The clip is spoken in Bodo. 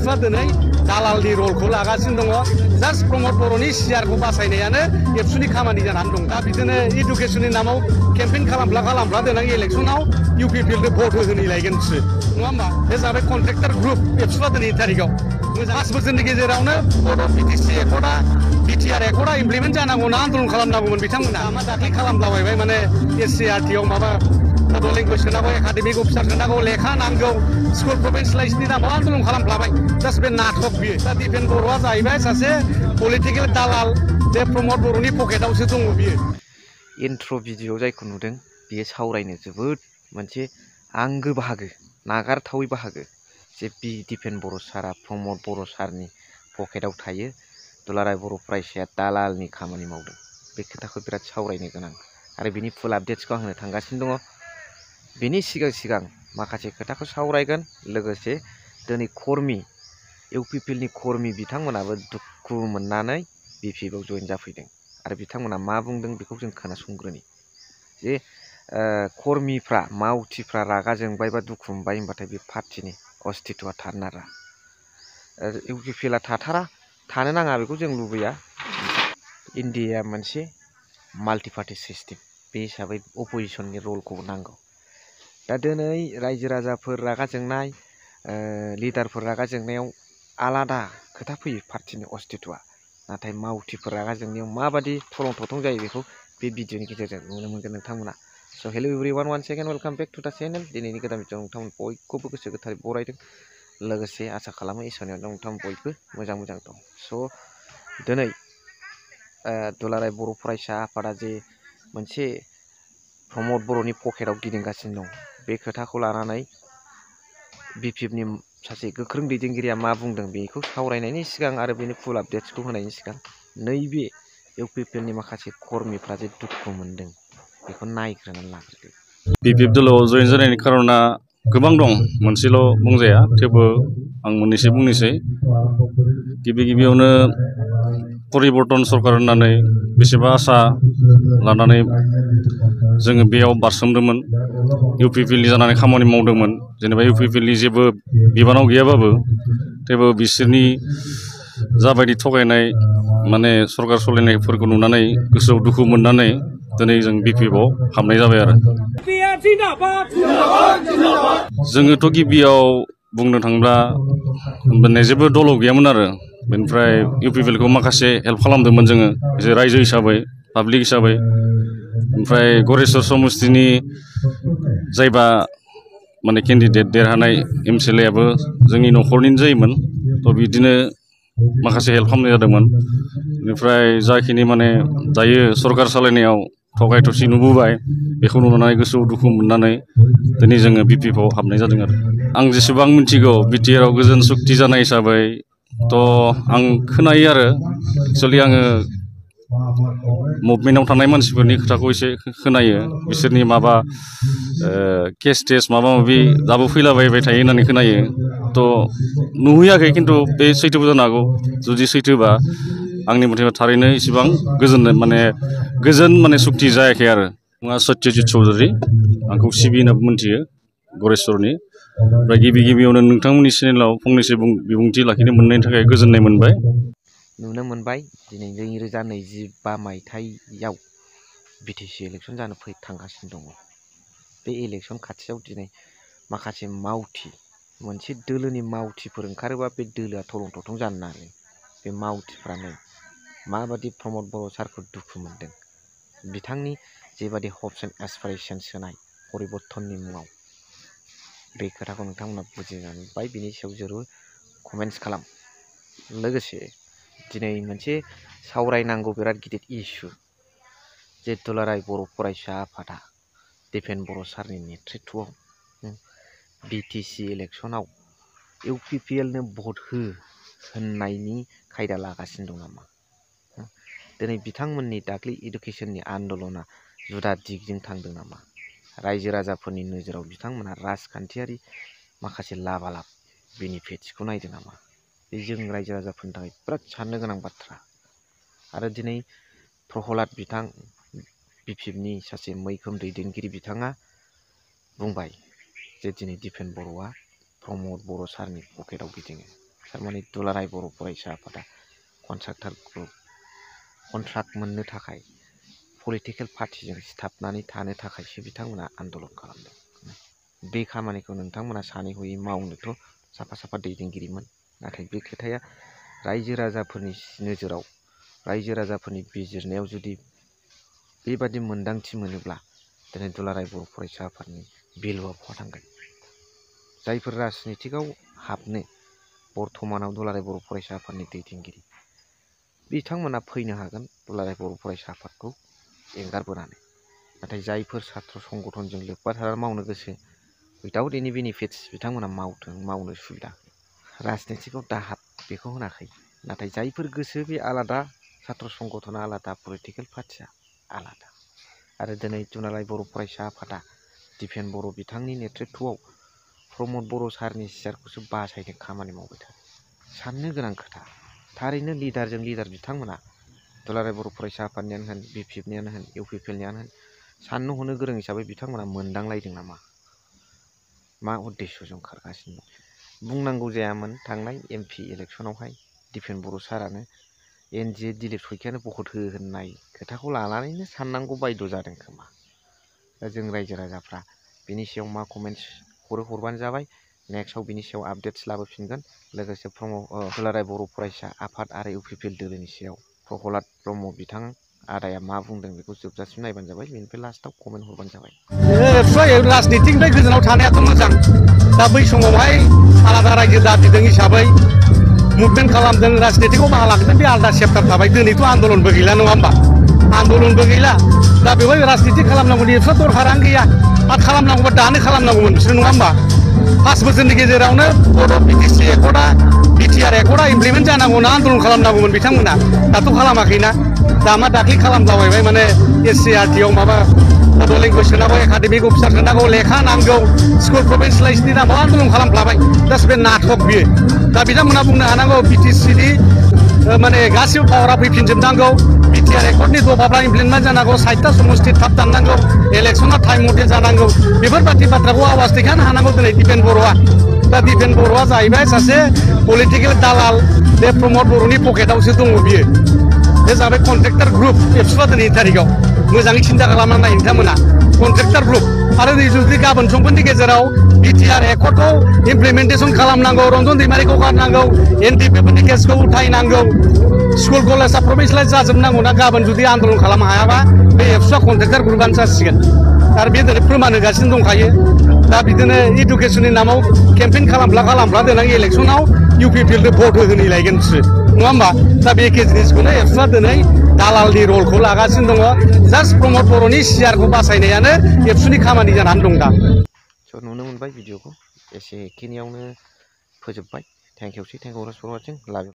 एबसुआ दिनै दालालनि रलखौ लागासिनो दङ जास्ट प्रमद बर'नि सिआरखौ बासायनायानो एबसुनि खामानि जानानै दं दा बिदिनो इडुकेसननि नामाव केम्पेइन खालामब्ला देनां इलेक्सनाव इउपिपिएल भट होहैलायगोन बिसोर नङा होमबा बे जाबाय कन्ट्रेक्टर ग्रुप एबसुआ दिनैनि तारिखाव मोजां 5 बोसोरनि गेजेरावनो बड' बिटिसि एकर्डआ बिटिआर एकर्डआ इमप्लिमेन्ट जानांगौना आन्दलन खालामनांगौमोन बिथांमोना मा दाख्लै खालामलाबायबाय माने एससिआरटिआव माबा बड' लेंगुवेज सोनांगौ एकाडेमिक अफिसार सोनांगौ लेखा नांगौ स्कुल प्रभिन्सियेलाइजनि नामाव आन्दलन खालामफ्लाबाय जास्ट बे नाटक बियो दा दिपेन बर'आ जाहैबाय सासे पलिटिकेल दालाल बे प्रमद बर'नि पकेटावसो दङ बियो इन्ट्र' भिडिअ जायखौ नुदों बियो सावरायनो जोबोद मोनसे आंगो बाहागो नागारथावै बाहागो जे दिपेन बर' सारा प्रमद बर' सारनि पकेटाव थायो दुलाराय बर' फरायसाया दालालनि खामानि मावदों बे खोथाखौ बिराद सावरायनो गोनां आरो बिनि फुल आपडेट्सखौ आं होनो थांगासिनो दङ बिनि सिगां माखासे खोथाखौ सावरायगोन लोगोसे दिनै कर्मि इउपिपिएलनि कर्मि बिथांमोनाबो दुखु मोननानै बिपिएफआव जइन जाफैदों आरो बिथांमोना मा बुंदों बेखौ जों खोनासंग्रोनि जे कर्मिफ्रा मावथिफ्रा रागा जोंबाय बा दुखु मोनबाय होनबाथाय बे पार्टिनि अस्तित्वआ थानो नारा इउपिपिएलआ थानो नाङा बेखौ जों लुबैया इन्डियाया मोनसे माल्टि पार्टि सिस्टेम बे हिसाबै अपोजिसननि रलखौ नांगौ दा दिनै रायजो राजाफोर रागा जोंनाय लिडारफोर रागा जोंनायाव आलादा खोथा फैयो पार्टिनि अस्तित्वआ नाथाय मावथिफोर रागा जोंनायाव माबादि थलं थथं जायो बेखौ बे भिडिअनि गेजेरजों नुनो मोनगोन नोंथांमोना so' hello' everyone one second welcome back to the channel दिनैनि गोदान भिडिअ नोंथांमोन बयखौबो गोसो गोथारै बरायदों लोगोसे आसा खालामो इसोरनियाव नोंथांमोन बयबो मोजां दं स' दिनै दुलाराय बर' फरायसा आफादा जे मोनसे प्रमद बर'नि पकेटाव गिदिंगासिनो दं बे खोथाखौ लानानै बिपिएफनि सासे गोख्रों दैदेनगिरिया मा बुंदों बेखौ सावरायनायनि सिगां आरो बेनि फुल आपडेट्सखौ होनायनि सिगां नैबे इउपिपिएलनि माखासे कर्मिफ्रा जे दुखु मोनदों बेखौ नायग्रोनानै लाग्रोदो बिपिएफ दलाव जयेन जानायनि खारना गोबां दं मोनसेल' बुंजाया थेवबो आं मोननैसो बुंनोसै गिबियावनो परिबर्तन सरकार होननानै बेसेबा आसा लानानै जोङो बेयाव बारसोमदोंमोन इउपिपिएलनि जानानै खामानि मावदोंमोन जेनेबा इउपिपिएलनि जेबो बिबानाव गैयाबाबो थेवबो बिसोरनि जाबायदि थगायनाय माने सरकार सलायनायफोरखौ नुनानै गोसोआव दुखु मोननानै दिनै जों बिपिएफआव हाबनाय जाबाय आरो जोङोथ' गिबियाव बुंनो थाङोब्ला माने जेबो दलाव गैयामोन आरो बेनिफ्राय इउपिपिएलखौ माखासे हेल्प खालामदोंमोन जोङो एसे रायजो हिसाबै पाब्लिक हिसाबै ओमफ्राय गरेस्वर समस्तिनि जायबा माने केन्डिडेट देरहानाय एमसिएलएआबो जोंनि न'खरनिनो जायोमोन थ' बिदिनो माखासे हेल्प खालामनाय जादोंमोन बेनिफ्राय जाखिनि माने दायो सरकार सालायनायाव थगाय थसि नुबोबाय बेखौ नुनानै गोसोआव दुखु मोननानै दिनै जोङो बिपिएफआव हाबनाय जादों आरो आं जेसेबां मिथिगौ बिटिआरआव गोजोन सुक्ति जानाय हिसाबै थ' आं खोनायो आरो एक्सुवेलि आङो मुभमेन्टआव थानाय मानसिफोरनि खोथाखौ एसे खोनायो बिसोरनि माबा केस माबा माबि दाबो फैलाबायबाय थायो होननानै खोनायो थ' नुहैयाखै खिन्थु बे सैथोबो जानो हागौ जुदि सैथोबा आंनि मथेबा थारैनो इसेबां गोजोन माने सुक्ति जायाखै आरो मुङा सत्यजित चौधुरि आंखौ सिबि होनना मोनथियो गरेस्वरनि ओमफ्राय गिबियावनो नोंथांमोननि चेनेलाव फंनैसो बिबुंथि लाखिनो मोननायनि थाखाय गोजोननाय मोनबाय नुनो मोनबाय दिनै 2025 मायथाइयाव बिटिसि इलेक्सन जानो थांगासिनो दङ बे इलेक्सन खाथियाव दिनै माखासे मावथि मोनसे दोलोनि मावथिफोर ओंखारोबा बे दोलोआ थलं थथं जानो नाङा बे मावथिफ्रानो माबादि प्रमद बर' सारखौ दुखु मोनदों बिथांनि जेबादि हप्स एन्ड एसपिरेशन्स होनाय परिबर्तननि मुङाव बे खोथाखौ नोंथांमोना बुजिनानै बाय बिनि सायाव जरुर कमेन्ट्स खालाम लोगोसे दिनै मोनसे सावरायनांगौ बिराद गिदिर इस्यु जे दुलाराय बर' फरायसा आफादा दिपेन बर' सारनि नेतृत्वआव बिटिसि इलेक्सनाव इउपिपिएलनो भट हो होननायनि खायदा लागासिनो दं नामा दिनै बिथांमोननि दाख्लै इडुकेसननि आन्दलना जुदा दिगजों थांदों नामा रायजो राजाफोरनि नोजोराव बिथांमोना राजखान्थियारि माखासे लाबालाब बेनिफिट्सखौ नायदों नामा बे जों रायजो राजाफोरनि थाखाय बिराद साननो गोनां बाथ्रा आरो दिनै प्रहलाद बिथां बिपिएफनि सासे मैखोम दैदेनगिरि बिथाङा बुंबाय जे दिनै दिपेन बर'आ प्रमद बर' सारनि पकेटाव गिदिङो थारमाने दुलाराय बर' फरायसा आफादा कन्ट्राक्टर ग्रुप कन्ट्राक्ट मोननो थाखाय पलिटिकेल पार्टिजों सिथाबनानै थानो थाखायसो बिथांमोना आन्दलन खालामदों। बे खामानिखौ नोंथांमोना सानै हयै मावनोथ' साफा साफा दैदेनगिरिमोन, नाथाय बे खोथाया रायजो राजाफोरनि नोजोराव रायजो राजाफोरनि बिजिरनायाव जुदि बेबादि मोन्दांथि मोनोब्ला दिनै दुलाराय बर' फरायसा आफादनि भेलुआ बहा थांगोन? जायफोर राजनितिकआव हाबनो बर्थमानाव दुलाराय बर' फरायसा आफादनि दैदेनगिरि बिथांमोना फैनो हागोन दुलाराय बर' फरायसा आफादखौ एंगारबोनानै, नाथाय जायफोर सात्र संगठनजों लोब्बा थानानै मावनो गोसो उइदाउट एनि बेनिफिट्स बिथांमोना मावनो सुबिदा राजनितिकआव दाहाब बेखौ होनाखै, नाथाय जायफोर गोसो बे आलादा सात्र संगठना आलादा पलिटिकेल पार्टिया आलादा। आरो दिनै दुलाराय बर' फरायसा आफादा दिपेन बर' बिथांनि नेतृत्वआव प्रमद बर' सारनि सियारखौसो बासायनो खामानि मावबाय थादों। साननो गोनां खोथा, थारैनो लिडारजों लिडार बिथांमोना दुलाराय बर' फरायसा आफादनियानो होन BPFनियानो होन UPPLनियानो होन साननो हनो गोरों हिसाबै बिथांमोना मोनदांलायदों नामा मा उद्देश्यजों खारगासिनो दं? बुंनांगौ जायामोन थांनाय MP इलेक्सनावहाय दिपेन बर' सारानो NDA दिलीप सयखियानो भट हो होननाय खोथाखौ लानानैनो साननांगौ बायद' जादों खोमा। दा जों रायजो राजाफ्रा बिनि सायाव मा कमेन्ट्स हरबानो जाबाय। नेक्स्टआव बिनि सायाव आपडेट्स लाबोफिनगोन। लोगोसे दुलाराय बर' फरायसा आफाद आरो UPPL दोलोनि सायाव प्रहलाद ब्रह्म बिथां आदाया मा बुंदों बेखौ जोबजासिम नायबानो जाबाय। बेनिफ्राय लास्टआव कमेन्ट हरबानो जाबाय। राजनितिनिफ्राय गोजानाव थानायाथ' मोजां। दा बै समावहाय आलादा रायजो दाबिदों हिसाबै मुभमेन्ट खालामदों, राजनितिकआव बाहागो लादों, बे आलादा सेप्टार थाबाय। दिनैथ' आन्दलनबो गैला नङा होमबा? आन्दलनबो गैला। दा बेवहाय राजनिति खालामनांगौनि एफा दरखारानो गैया। आरो खालामनांगौबा दानो खालामनांगौमोन बिसोर नङा होमबा? 5 बोसोरनि गेजेरावनो बर' BTC एकर्डआ BTR एकर्डआ इमप्लिमेन्ट जानांगौना आन्दलन खालामनांगौमोन बिथांमोना। दाथ' खालामाखैना। दा मा दाख्लै खालामलाबायबाय माने SCRT आव माबा बड' लेंगुवेज सोनांगौ, एकाडेमिक अफिसार सोनांगौ, लेखा नांगौ, स्कुल प्रभिन्सियेलाइजनि नामाव आन्दलन खालामफ्लाबाय। जास्ट बे नाटक बियो। दा बिथांमोना बुंनो हानांगौ BTCनि माने गासिबो पावारा फैफिनजोबनांगौ, BTR एकर्डनि दफाफ्रा इमप्लिमेन्ट जानांगौ, 60टा समस्ति थाब दाननांगौ, इलेक्सना टाइम मथे जानांगौ, बेफोरबादि बाथ्राखौ आवाज दैखांनो हानांगौ दिनै दिपेन बर'आ। दा दिपेन बर'आ जाहैबाय सासे पलिटिकेल दालाल। बे प्रमद बर'नि पकेटावसो दङ बियो। बे जाबाय कन्ट्रेक्टर ग्रुप। एबसुआ दिनैनि थारिखआव मोजाङै सिन्था खालामनानै नाय नोंथांमोना। कन्ट्रेक्टर ग्रुप आरो नै जुदि गाबोन समफोरनि गेजेराव BTR एकर्डखौ इमप्लिमेन्टेसन खालामनांगौ, रन्जन दैमारिखौ गारनांगौ, NDPफोरनि केसखौ उथायनांगौ, स्कुल कलेजआ प्रभिन्सियेलाइज जाजोबनांगौ ना गाबोन जुदि आन्दलन खालामनो हायाबा बे एबसुआ कन्ट्रेक्टर ग्रुपआनो जासिगोन। आरो बे दिनै फोरमान होगासिनो दंखायो। दा बिदिनो इडुकेसननि नामाव केम्पेइन खालामफ्ला देनां इलेक्सनाव UPPLनो भट होहैलायगोन बिसोरो नङा होमबा? दा बे एखे जिनिसखौनो एबसुआ दिनै दालालनि रलखौ लागासिनो दङ। जास्ट प्रमद बर'नि सियारखौ बासायनायानो एबसुनि खामानि जानानै दं दा। स' नुनो मोनबाय भिडिअखौ एसेखिनियावनो फोजोबबाय। Thank you for watching. Love U.